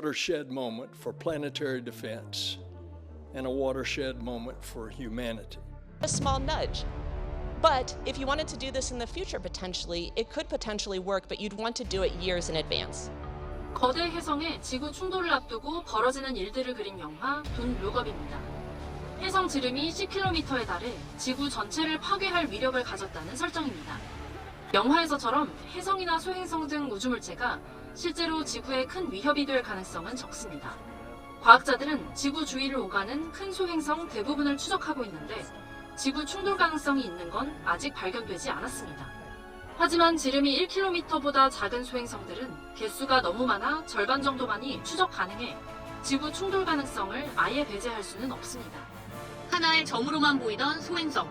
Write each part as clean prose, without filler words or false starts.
watershed moment for planetary defense and a watershed moment for humanity. A small nudge. But if you wanted to do this in the future potentially, it could potentially work, but you'd want to do it years in advance. 거대 혜성의 지구 충돌을 앞두고 벌어지는 일들을 그린 영화 돈 룩업입니다. 혜성 지름이 10km에 달해 지구 전체를 파괴할 위력을 가졌다는 설정입니다. 영화에서처럼 혜성이나 소행성 등 우주물체가 실제로 지구에 큰 위협이 될 가능성은 적습니다. 과학자들은 지구 주위를 오가는 큰 소행성 대부분을 추적하고 있는데 지구 충돌 가능성이 있는 건 아직 발견되지 않았습니다. 하지만 지름이 1km보다 작은 소행성들은 개수가 너무 많아 절반 정도만이 추적 가능해 지구 충돌 가능성을 아예 배제할 수는 없습니다. 하나의 점으로만 보이던 소행성.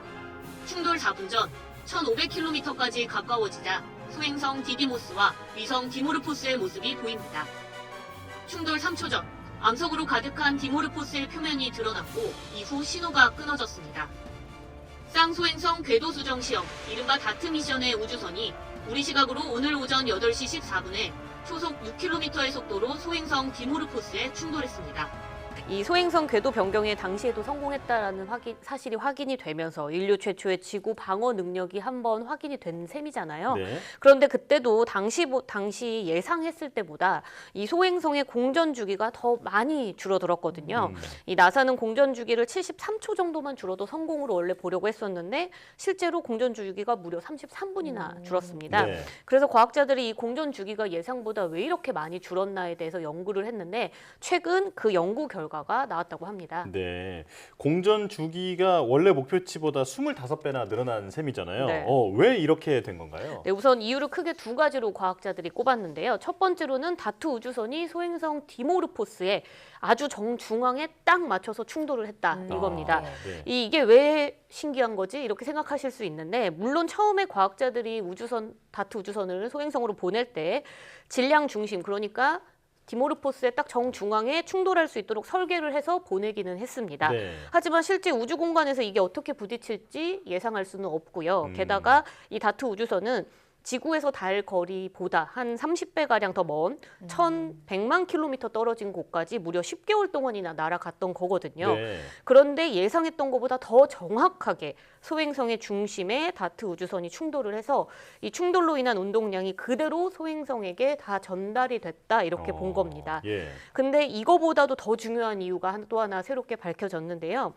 충돌 4분 전 1500km까지 가까워지자 소행성 디디모스와 위성 디모르포스의 모습이 보입니다. 충돌 3초 전 암석으로 가득한 디모르포스의 표면이 드러났고 이후 신호가 끊어졌습니다. 쌍소행성 궤도 수정 시험, 이른바 다트 미션의 우주선이 우리 시각으로 오늘 오전 8시 14분에 초속 6km의 속도로 소행성 디모르포스에 충돌했습니다. 이 소행성 궤도 변경에 당시에도 성공했다라는 사실이 확인이 되면서 인류 최초의 지구 방어 능력이 한번 확인이 된 셈이잖아요. 네. 그런데 그때도 당시 예상했을 때보다 이 소행성의 공전 주기가 더 많이 줄어들었거든요. 이 나사는 공전 주기를 73초 정도만 줄어도 성공으로 원래 보려고 했었는데 실제로 공전 주기가 무려 33분이나 줄었습니다. 네. 그래서 과학자들이 이 공전 주기가 예상보다 왜 이렇게 많이 줄었나에 대해서 연구를 했는데 최근 그 연구 결과가 나왔다고 합니다. 네, 공전 주기가 원래 목표치보다 25배나 늘어난 셈이잖아요. 네. 왜 이렇게 된 건가요? 네, 우선 이유를 크게 두 가지로 과학자들이 꼽았는데요. 첫 번째로는 다트 우주선이 소행성 디모르포스에 아주 정중앙에 딱 맞춰서 충돌을 했다 이겁니다. 네. 이게 왜 신기한 거지? 이렇게 생각하실 수 있는데 물론 처음에 과학자들이 다트 우주선을 소행성으로 보낼 때 질량 중심, 그러니까 디모르포스의 딱 정중앙에 충돌할 수 있도록 설계를 해서 보내기는 했습니다. 네. 하지만 실제 우주 공간에서 이게 어떻게 부딪힐지 예상할 수는 없고요. 게다가 이 다트 우주선은 지구에서 달 거리보다 한 30배가량 더 먼 1100만 킬로미터 떨어진 곳까지 무려 10개월 동안이나 날아갔던 거거든요. 네. 그런데 예상했던 것보다 더 정확하게 소행성의 중심에 다트 우주선이 충돌을 해서 이 충돌로 인한 운동량이 그대로 소행성에게 다 전달이 됐다 이렇게 본 겁니다. 예. 근데 이거보다도 더 중요한 이유가 또 하나 새롭게 밝혀졌는데요.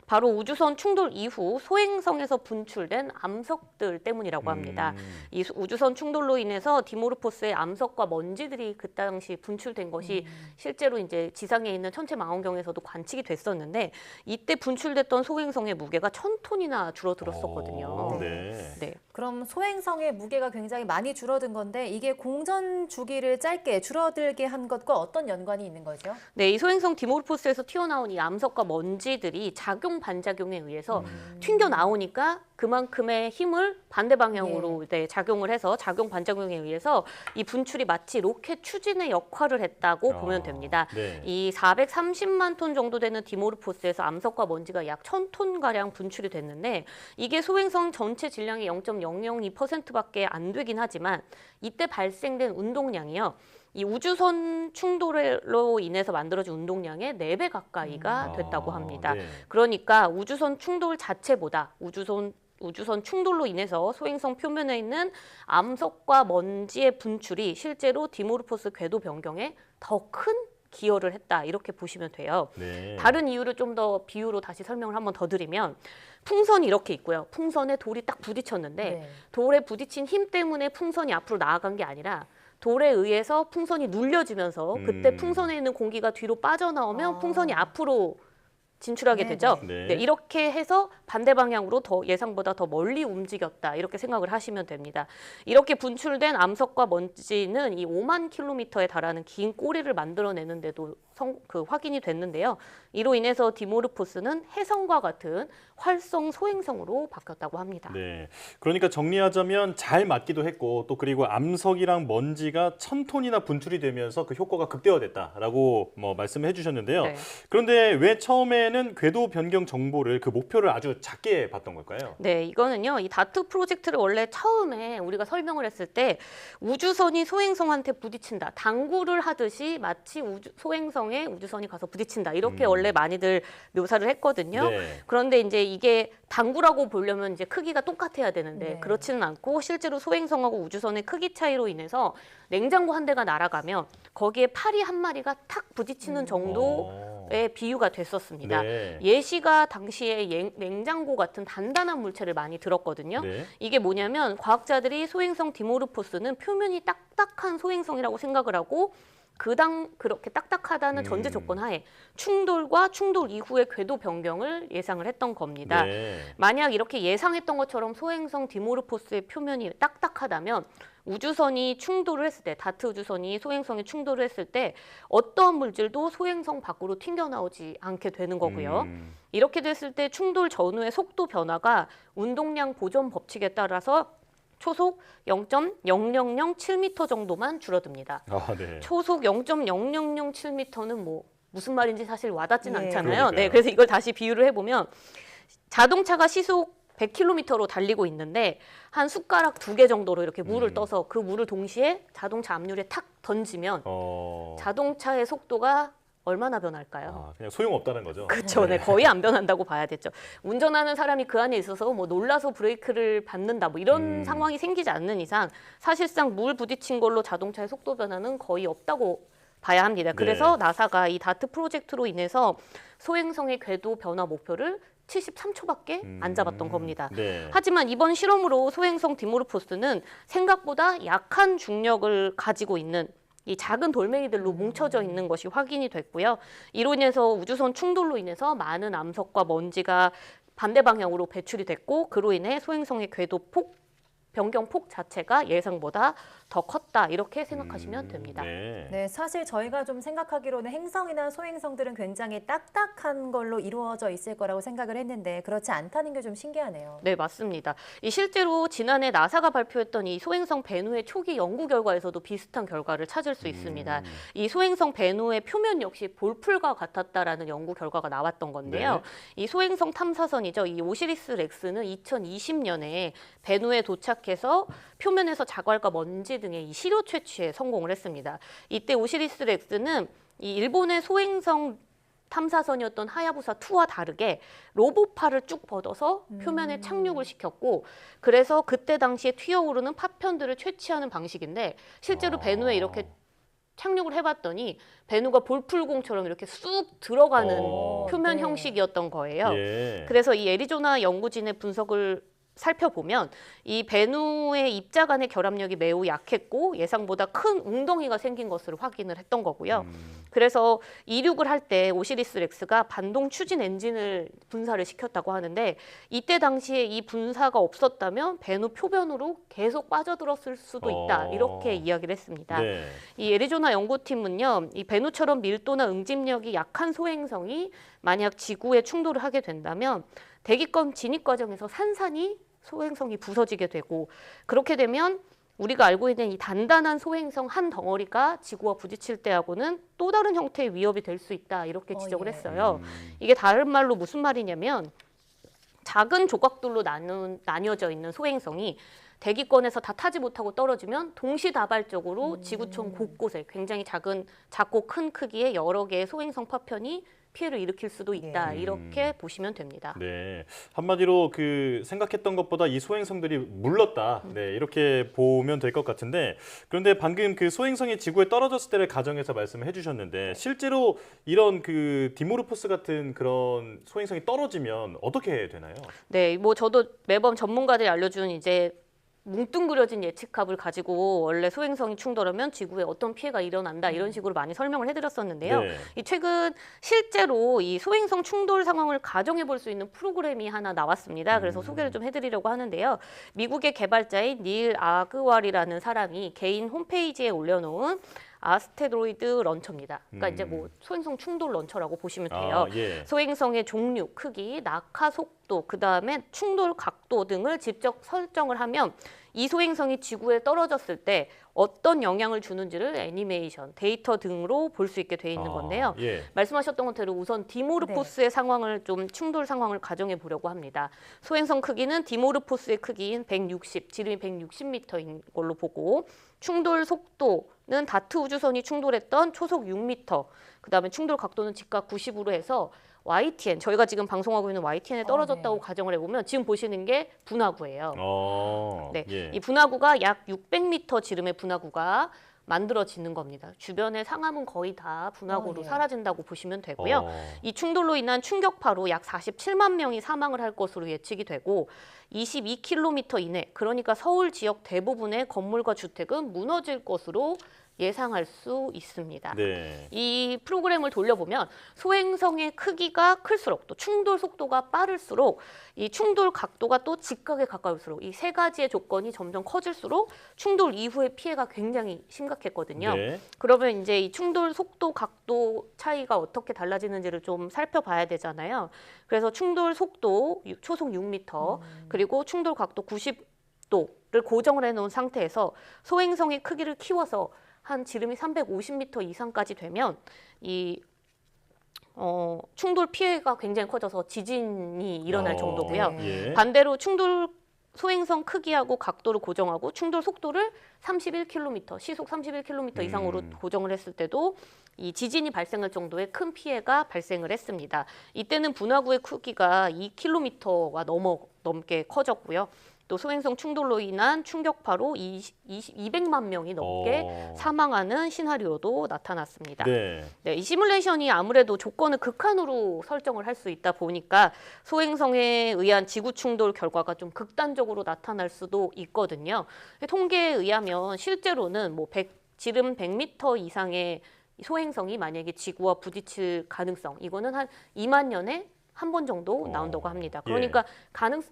바로 우주선 충돌 이후 소행성에서 분출된 암석들 때문이라고 합니다. 이 우주선 충돌로 인해서 디모르포스의 암석과 먼지들이 그 당시 분출된 것이 실제로 이제 지상에 있는 천체 망원경에서도 관측이 됐었는데 이때 분출됐던 소행성의 무게가 1000톤이나 줄어들었었거든요. 네. 네. 그럼 소행성의 무게가 굉장히 많이 줄어든 건데 이게 공전 주기를 짧게 줄어들게 한 것과 어떤 연관이 있는 거죠? 네, 이 소행성 디모르포스에서 튀어나온 이 암석과 먼지들이 작용 반작용에 의해서 튕겨 나오니까 그만큼의 힘을 반대 방향으로 작용을 해서 작용 반작용에 의해서 이 분출이 마치 로켓 추진의 역할을 했다고 보면 됩니다. 네. 이 430만 톤 정도 되는 디모르포스에서 암석과 먼지가 약 1000톤 가량 분출이 됐는데 이게 소행성 전체 질량의 0.002%밖에 안 되긴 하지만 이때 발생된 운동량이요. 이 우주선 충돌로 인해서 만들어진 운동량의 4배 가까이가 됐다고 합니다. 네. 그러니까 우주선 충돌 자체보다 우주선 충돌로 인해서 소행성 표면에 있는 암석과 먼지의 분출이 실제로 디모르포스 궤도 변경에 더 큰 기여를 했다 이렇게 보시면 돼요. 네. 다른 이유를 좀 더 비유로 다시 설명을 한번 더 드리면 풍선이 이렇게 있고요. 풍선에 돌이 딱 부딪혔는데 돌에 부딪힌 힘 때문에 풍선이 앞으로 나아간 게 아니라 돌에 의해서 풍선이 눌려지면서 그때 풍선에 있는 공기가 뒤로 빠져나오면 풍선이 앞으로 진출하게 되죠. 네. 네, 이렇게 해서 반대 방향으로 더 예상보다 더 멀리 움직였다 이렇게 생각을 하시면 됩니다. 이렇게 분출된 암석과 먼지는 이 5만 킬로미터에 달하는 긴 꼬리를 만들어내는데도 확인이 됐는데요. 이로 인해서 디모르포스는 혜성과 같은 활성 소행성으로 바뀌었다고 합니다. 네, 그러니까 정리하자면 잘 맞기도 했고 또 그리고 암석이랑 먼지가 1000톤이나 분출이 되면서 그 효과가 극대화됐다라고 말씀해 주셨는데요. 네. 그런데 왜 처음에 처음에는 궤도 변경 정보를 그 목표를 아주 작게 봤던 걸까요? 네, 이거는요. 이 다트 프로젝트를 원래 처음에 우리가 설명을 했을 때 우주선이 소행성한테 부딪힌다. 당구를 하듯이 마치 소행성에 우주선이 가서 부딪힌다. 이렇게 원래 많이들 묘사를 했거든요. 네. 그런데 이제 이게 당구라고 보려면 이제 크기가 똑같아야 되는데 네. 그렇지는 않고 실제로 소행성하고 우주선의 크기 차이로 인해서 냉장고 한 대가 날아가면 거기에 파리 한 마리가 탁 부딪히는 정도의 비유가 됐었습니다. 네. 예시가 당시에 냉장고 같은 단단한 물체를 많이 들었거든요. 네. 이게 뭐냐면 과학자들이 소행성 디모르포스는 표면이 딱딱한 소행성이라고 생각을 하고 그렇게 딱딱하다는 전제 조건 하에 충돌과 충돌 이후의 궤도 변경을 예상을 했던 겁니다. 네. 만약 이렇게 예상했던 것처럼 소행성 디모르포스의 표면이 딱딱하다면 우주선이 충돌을 했을 때, 다트 우주선이 소행성에 충돌을 했을 때 어떠한 물질도 소행성 밖으로 튀겨나오지 않게 되는 거고요. 이렇게 됐을 때 충돌 전후의 속도 변화가 운동량 보존 법칙에 따라서 초속 0.0007m 정도만 줄어듭니다. 아, 네. 초속 0.0007m는 뭐 무슨 말인지 사실 와닿진 네. 않잖아요. 그러니까요. 네, 그래서 이걸 다시 비유를 해보면 자동차가 시속 100km로 달리고 있는데 한 숟가락 2개 정도로 이렇게 물을 떠서 그 물을 동시에 자동차 앞유리에 탁 던지면 자동차의 속도가 얼마나 변할까요? 그냥 소용없다는 거죠. 그렇죠. 네, 거의 안 변한다고 봐야겠죠. 운전하는 사람이 그 안에 있어서 뭐 놀라서 브레이크를 밟는다 뭐 이런 상황이 생기지 않는 이상 사실상 물 부딪힌 걸로 자동차의 속도 변화는 거의 없다고 봐야 합니다. 그래서 나사가 이 다트 프로젝트로 인해서 소행성의 궤도 변화 목표를 73초밖에 안 잡았던 겁니다. 네. 하지만 이번 실험으로 소행성 디모르포스는 생각보다 약한 중력을 가지고 있는 이 작은 돌멩이들로 뭉쳐져 있는 것이 확인이 됐고요. 이로 인해서 우주선 충돌로 인해서 많은 암석과 먼지가 반대 방향으로 배출이 됐고 그로 인해 소행성의 궤도 변경 폭 자체가 예상보다 더 컸다 이렇게 생각하시면 됩니다. 네, 사실 저희가 좀 생각하기로는 행성이나 소행성들은 굉장히 딱딱한 걸로 이루어져 있을 거라고 생각을 했는데 그렇지 않다는 게 좀 신기하네요. 네, 맞습니다. 실제로 지난해 나사가 발표했던 이 소행성 베누의 초기 연구 결과에서도 비슷한 결과를 찾을 수 있습니다. 이 소행성 베누의 표면 역시 볼풀과 같았다라는 연구 결과가 나왔던 건데요. 네. 이 소행성 탐사선이죠. 이 오시리스 렉스는 2020년에 베누에 도착해서 표면에서 자갈과 먼지 등의 이 시료 채취에 성공을 했습니다. 이때 오시리스 렉스는 이 일본의 소행성 탐사선이었던 하야부사 2와 다르게 로봇팔을 쭉 뻗어서 표면에 착륙을 시켰고 그래서 그때 당시에 튀어오르는 파편들을 채취하는 방식인데 실제로 베누에 이렇게 착륙을 해봤더니 베누가 볼풀공처럼 이렇게 쑥 들어가는 표면 네. 형식이었던 거예요. 예. 그래서 이 애리조나 연구진의 분석을 살펴보면 이 베누의 입자 간의 결합력이 매우 약했고 예상보다 큰 웅덩이가 생긴 것을 확인을 했던 거고요. 그래서 이륙을 할 때 오시리스 렉스가 반동 추진 엔진을 분사를 시켰다고 하는데 이때 당시에 이 분사가 없었다면 베누 표면으로 계속 빠져들었을 수도 있다. 이렇게 이야기를 했습니다. 네. 이 애리조나 연구팀은요, 이 베누처럼 밀도나 응집력이 약한 소행성이 만약 지구에 충돌을 하게 된다면 대기권 진입 과정에서 산산이 소행성이 부서지게 되고 그렇게 되면 우리가 알고 있는 이 단단한 소행성 한 덩어리가 지구와 부딪힐 때하고는 또 다른 형태의 위협이 될 수 있다 이렇게 지적을 했어요. 이게 다른 말로 무슨 말이냐면 작은 조각들로 나뉘어져 있는 소행성이 대기권에서 다 타지 못하고 떨어지면 동시다발적으로 지구촌 곳곳에 굉장히 작고 큰 크기의 여러 개의 소행성 파편이 피해를 일으킬 수도 있다. 이렇게 보시면 됩니다. 네, 한마디로 그 생각했던 것보다 이 소행성들이 물렀다. 네, 이렇게 보면 될 것 같은데 그런데 방금 그 소행성이 지구에 떨어졌을 때를 가정해서 말씀을 해주셨는데 실제로 이런 그 디모르포스 같은 그런 소행성이 떨어지면 어떻게 되나요? 네, 뭐 저도 매번 전문가들이 알려준 이제 뭉뚱그려진 예측합을 가지고 원래 소행성이 충돌하면 지구에 어떤 피해가 일어난다 이런 식으로 많이 설명을 해드렸었는데요. 네. 이 최근 실제로 이 소행성 충돌 상황을 가정해 볼 수 있는 프로그램이 하나 나왔습니다. 그래서 소개를 좀 해드리려고 하는데요. 미국의 개발자인 닐 아그왈이라는 사람이 개인 홈페이지에 올려놓은 아스테로이드 런처입니다. 그러니까 이제 뭐 소행성 충돌 런처라고 보시면 돼요. 예. 소행성의 종류, 크기, 낙하 속도, 그다음에 충돌 각도 등을 직접 설정을 하면 이 소행성이 지구에 떨어졌을 때 어떤 영향을 주는지를 애니메이션, 데이터 등으로 볼 수 있게 돼 있는 건데요. 예. 말씀하셨던 것대로 우선 디모르포스의 상황을 좀 충돌 상황을 가정해 보려고 합니다. 소행성 크기는 디모르포스의 크기인 160, 지름이 160m인 걸로 보고 충돌 속도는 다트 우주선이 충돌했던 초속 6m, 그다음에 충돌 각도는 직각 90으로 해서 YTN, 저희가 지금 방송하고 있는 YTN에 떨어졌다고 네. 가정을 해보면 지금 보시는 게 분화구예요. 네, 예. 이 분화구가 약 600m 지름의 분화구가 만들어지는 겁니다. 주변의 상암은 거의 다 분화구로 예. 사라진다고 보시면 되고요. 이 충돌로 인한 충격파로 약 47만 명이 사망을 할 것으로 예측이 되고 22km 이내, 그러니까 서울 지역 대부분의 건물과 주택은 무너질 것으로 예상할 수 있습니다. 네. 이 프로그램을 돌려보면 소행성의 크기가 클수록 또 충돌 속도가 빠를수록 이 충돌 각도가 또 직각에 가까울수록 이 세 가지의 조건이 점점 커질수록 충돌 이후의 피해가 굉장히 심각했거든요. 네. 그러면 이제 이 충돌 속도 각도 차이가 어떻게 달라지는지를 좀 살펴봐야 되잖아요. 그래서 충돌 속도 초속 6m 그리고 충돌 각도 90도를 고정을 해놓은 상태에서 소행성의 크기를 키워서 한 지름이 350m 이상까지 되면 이 충돌 피해가 굉장히 커져서 지진이 일어날 정도고요. 예. 반대로 충돌 소행성 크기하고 각도를 고정하고 충돌 속도를 31km, 시속 31km 이상으로 고정을 했을 때도 이 지진이 발생할 정도의 큰 피해가 발생을 했습니다. 이때는 분화구의 크기가 2km가 넘게 커졌고요. 또 소행성 충돌로 인한 충격파로 200만 명이 넘게 사망하는 시나리오도 나타났습니다. 네. 네, 이 시뮬레이션이 아무래도 조건을 극한으로 설정을 할 수 있다 보니까 소행성에 의한 지구 충돌 결과가 좀 극단적으로 나타날 수도 있거든요. 통계에 의하면 실제로는 지름 100m 이상의 소행성이 만약에 지구와 부딪힐 가능성, 이거는 한 2만 년에 한 번 정도 나온다고 합니다. 그러니까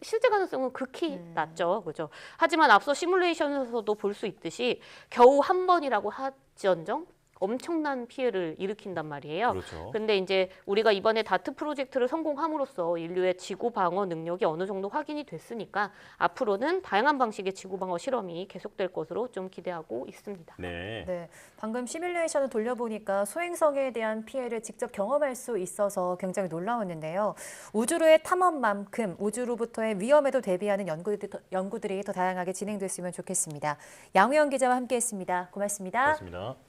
실제 가능성은 극히 낮죠. 그죠? 하지만 앞서 시뮬레이션에서도 볼 수 있듯이 겨우 한 번이라고 하지언정 엄청난 피해를 일으킨단 말이에요. 그렇죠. 근데 이제 우리가 이번에 다트 프로젝트를 성공함으로써 인류의 지구 방어 능력이 어느 정도 확인이 됐으니까 앞으로는 다양한 방식의 지구 방어 실험이 계속될 것으로 좀 기대하고 있습니다. 네. 네, 방금 시뮬레이션을 돌려보니까 소행성에 대한 피해를 직접 경험할 수 있어서 굉장히 놀라웠는데요. 우주로의 탐험만큼 우주로부터의 위험에도 대비하는 연구들이 더 다양하게 진행됐으면 좋겠습니다. 양우영 기자와 함께했습니다. 고맙습니다. 고맙습니다.